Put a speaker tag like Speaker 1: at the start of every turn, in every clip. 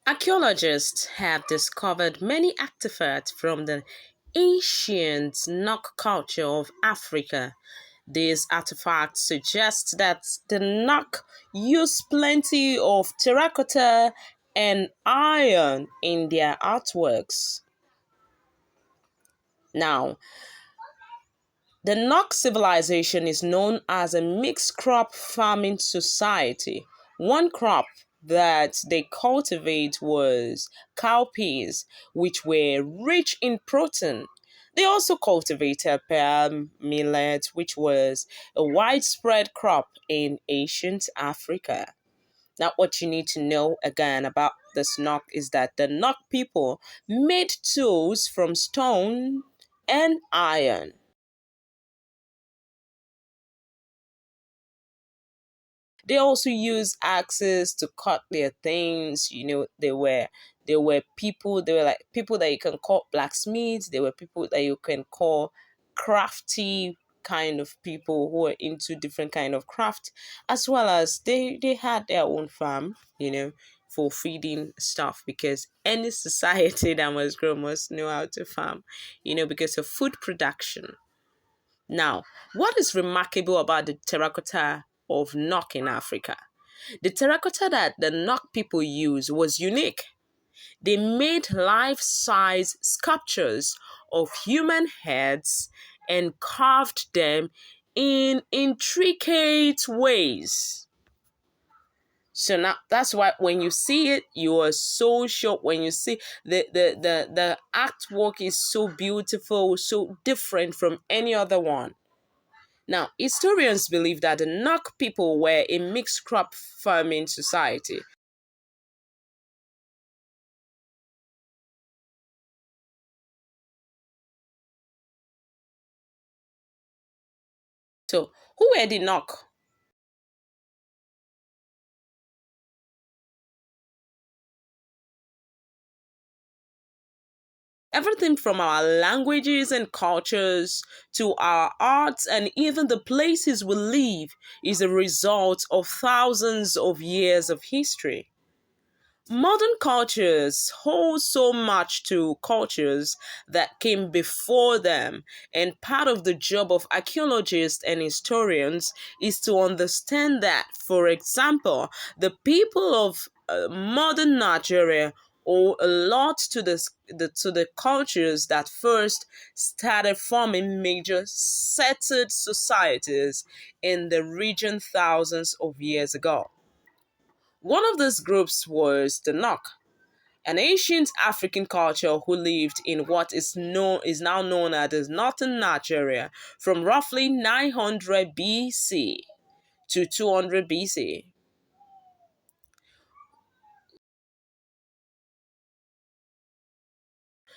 Speaker 1: Archaeologists have discovered many artifacts from the ancient NOK culture of Africa. These artifacts suggest that the NOK used plenty of terracotta and iron in their artworks. Now, the Nok civilization is known as a mixed crop farming society. One crop that they cultivate was cowpeas, which were rich in protein. They also cultivated palm millet, which was a widespread crop in ancient Africa. Now, what you need to know again about this Nok is that the Nok people made tools from stone and iron. They also use axes to cut their things. They were people. They were like people that you can call blacksmiths. They were people that you can call crafty kind of people who are into different kind of craft, as well as they had their own farm. For feeding stuff, because any society that must grow must know how to farm. Because of food production. Now, what is remarkable about the terracotta of Nok in Africa? The terracotta that the Nok people used was unique. They made life size sculptures of human heads and carved them in intricate ways. So now that's why when you see it, you are so shocked. When you see the artwork is so beautiful, so different from any other one. Now, historians believe that the Nok people were a mixed crop farming society. So, who were the Nok? Everything from our languages and cultures to our arts and even the places we live is a result of thousands of years of history. Modern cultures hold so much to cultures that came before them, and part of the job of archaeologists and historians is to understand that, for example, the people of modern Nigeria owe a lot to the cultures that first started forming major settled societies in the region thousands of years ago. One of these groups was the Nok, an ancient African culture who lived in what is now known as northern Nigeria from roughly 900 BC to 200 BC.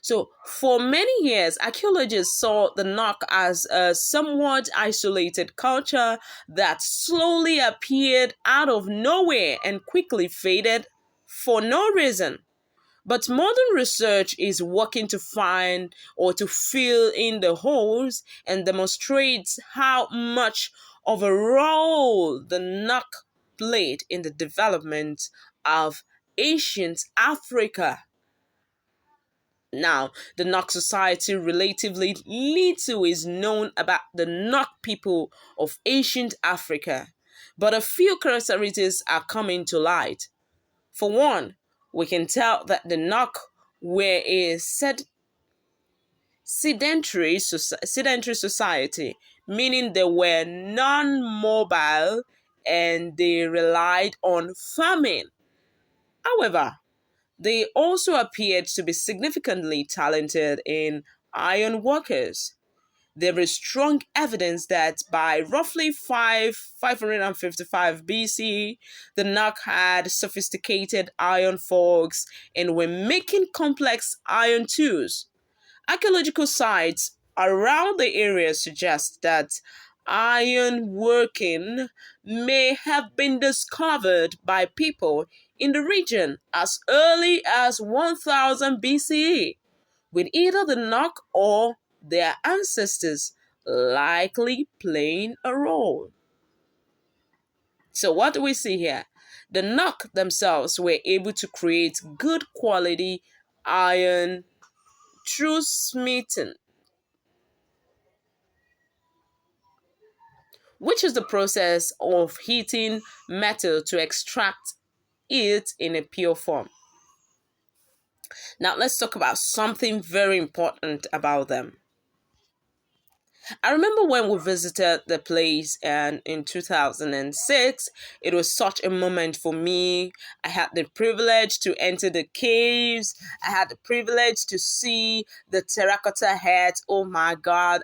Speaker 1: So, for many years, archaeologists saw the Nok as a somewhat isolated culture that slowly appeared out of nowhere and quickly faded for no reason. But modern research is working to find or to fill in the holes and demonstrates how much of a role the Nok played in the development of ancient Africa. Now, the Nok society, relatively little is known about the Nok people of ancient Africa, but a few characteristics are coming to light. For one, we can tell that the Nok were a sedentary society, meaning they were non mobile and they relied on farming. However, they also appeared to be significantly talented in iron workers. There is strong evidence that by roughly 555 BC, the Nok had sophisticated iron forks and were making complex iron tools. Archaeological sites around the area suggest that iron working may have been discovered by people in the region as early as 1000 BCE, with either the Nok or their ancestors likely playing a role. So, what do we see here? The Nok themselves were able to create good quality iron through smithing, which is the process of heating metal to extract it in a pure form. Now, let's talk about something very important about them. I remember when we visited the place and in 2006, it was such a moment for me. I had the privilege to enter the caves. I had the privilege to see the terracotta heads. Oh my God,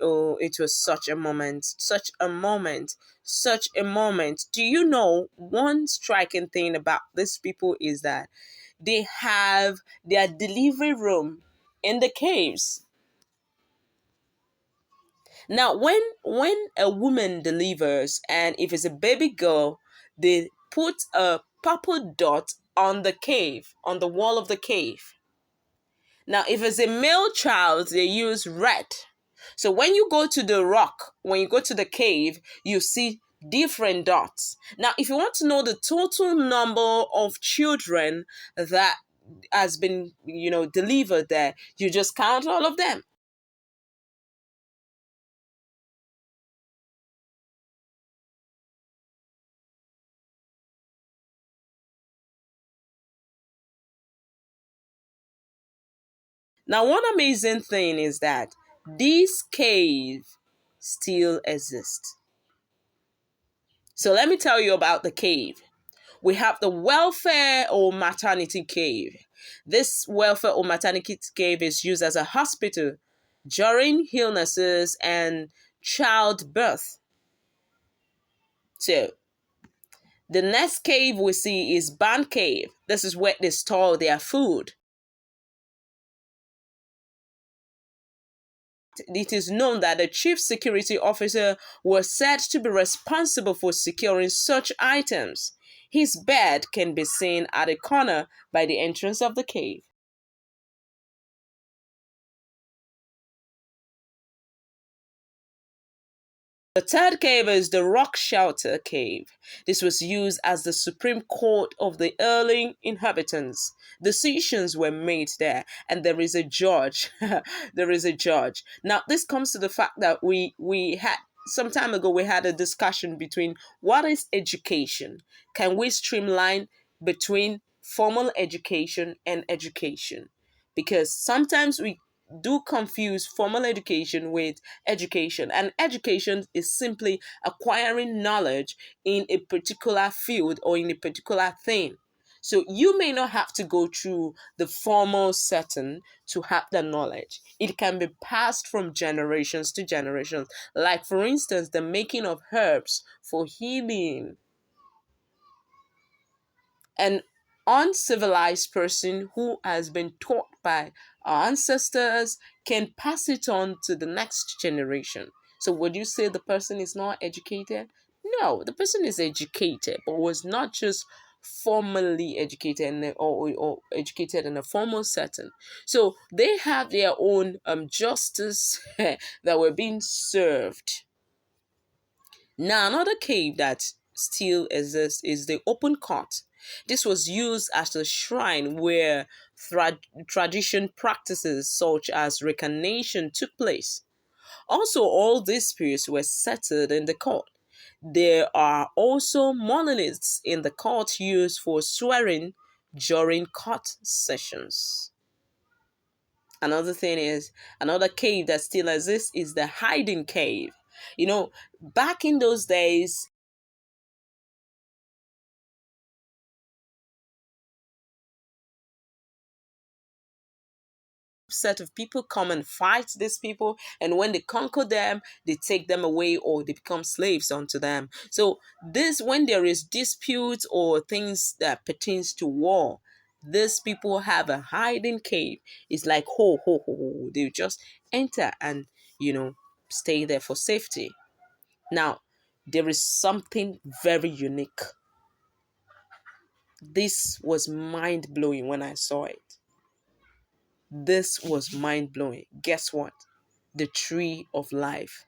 Speaker 1: oh, it was such a moment, such a moment, such a moment. Do you know one striking thing about these people is that they have their delivery room in the caves. Now, when a woman delivers, and if it's a baby girl, they put a purple dot on the cave, on the wall of the cave. Now, if it's a male child, they use red. So when you go to the rock, when you go to the cave, you see different dots. Now, if you want to know the total number of children that has been, delivered there, you just count all of them. Now, one amazing thing is that this cave still exists. So let me tell you about the cave. We have the welfare or maternity cave. This welfare or maternity cave is used as a hospital during illnesses and childbirth. So the next cave we see is Band Cave. This is where they store their food. It is known that the chief security officer was said to be responsible for securing such items. His bed can be seen at a corner by the entrance of the cave. The third cave is the Rock Shelter Cave. This was used as the supreme court of the early inhabitants. Decisions were made there, and there is a judge. There is a judge. Now, this comes to the fact that we had some time ago we had a discussion between what is education. Can we streamline between formal education and education? Because sometimes we do confuse formal education with education, and education is simply acquiring knowledge in a particular field or in a particular thing. So you may not have to go through the formal setting to have the knowledge. It can be passed from generations to generations, like for instance the making of herbs for healing. An uncivilized person who has been taught by our ancestors can pass it on to the next generation. So, would you say the person is not educated? No, the person is educated, but was not just formally educated or educated in a formal setting. So, they have their own justice that were being served. Now, another cave that still exists is the open court. This was used as a shrine where tradition practices such as reincarnation took place. Also, all these spirits were settled in the court. There are also monoliths in the court used for swearing during court sessions. Another cave that still exists is the hiding cave. Back in those days, set of people come and fight these people, and when they conquer them they take them away or they become slaves unto them. So this, when there is disputes or things that pertains to war, these people have a hiding cave. It's like ho ho ho ho, they just enter and stay there for safety. Now, there is something very unique. This was mind blowing when I saw it. This was mind blowing. Guess what? The tree of life.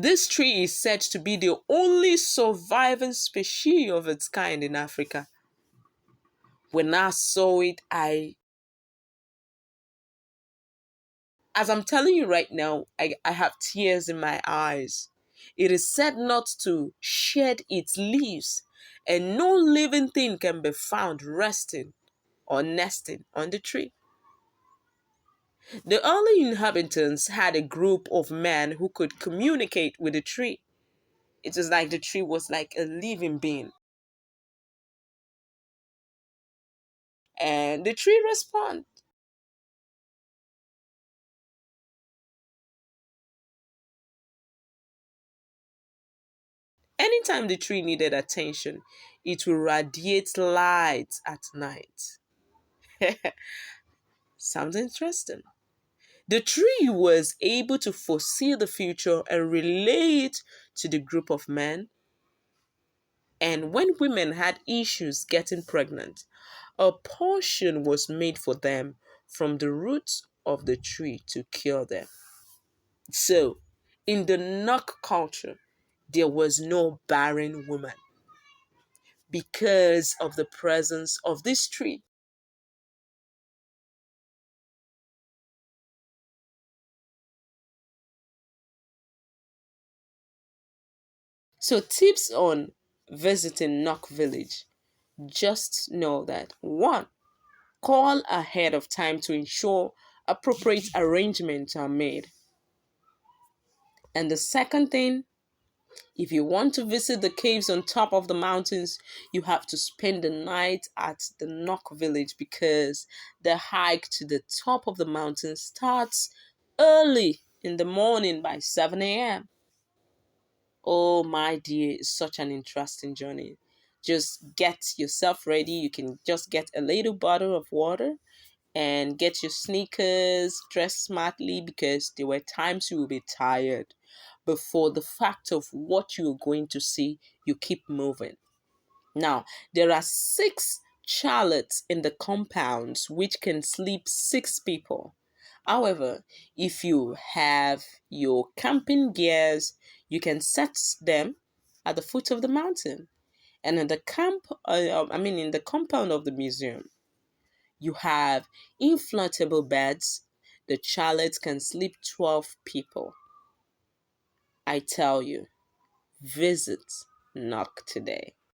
Speaker 1: This tree is said to be the only surviving species of its kind in Africa. When I saw it, as I'm telling you right now, I have tears in my eyes. It is said not to shed its leaves, and no living thing can be found resting or nesting on the tree. The early inhabitants had a group of men who could communicate with the tree. It was like the tree was like a living being. And the tree responded. Anytime the tree needed attention, it will radiate light at night. Sounds interesting. The tree was able to foresee the future and relate to the group of men. And when women had issues getting pregnant, a portion was made for them from the roots of the tree to cure them. So, in the Nok culture, there was no barren woman because of the presence of this tree. So, tips on visiting Nok village: just know that one, call ahead of time to ensure appropriate arrangements are made. And the second thing, if you want to visit the caves on top of the mountains, you have to spend the night at the Nok village because the hike to the top of the mountain starts early in the morning by 7 a.m. Oh, my dear, it's such an interesting journey. Just get yourself ready. You can just get a little bottle of water and get your sneakers, dress smartly because there were times you will be tired. But for the fact of what you're going to see, you keep moving. Now, there are 6 chalets in the compounds which can sleep 6 people. However, if you have your camping gears, you can set them at the foot of the mountain. And in the in the compound of the museum, you have inflatable beds. The chalet can sleep 12 people. I tell you, visit Nok today.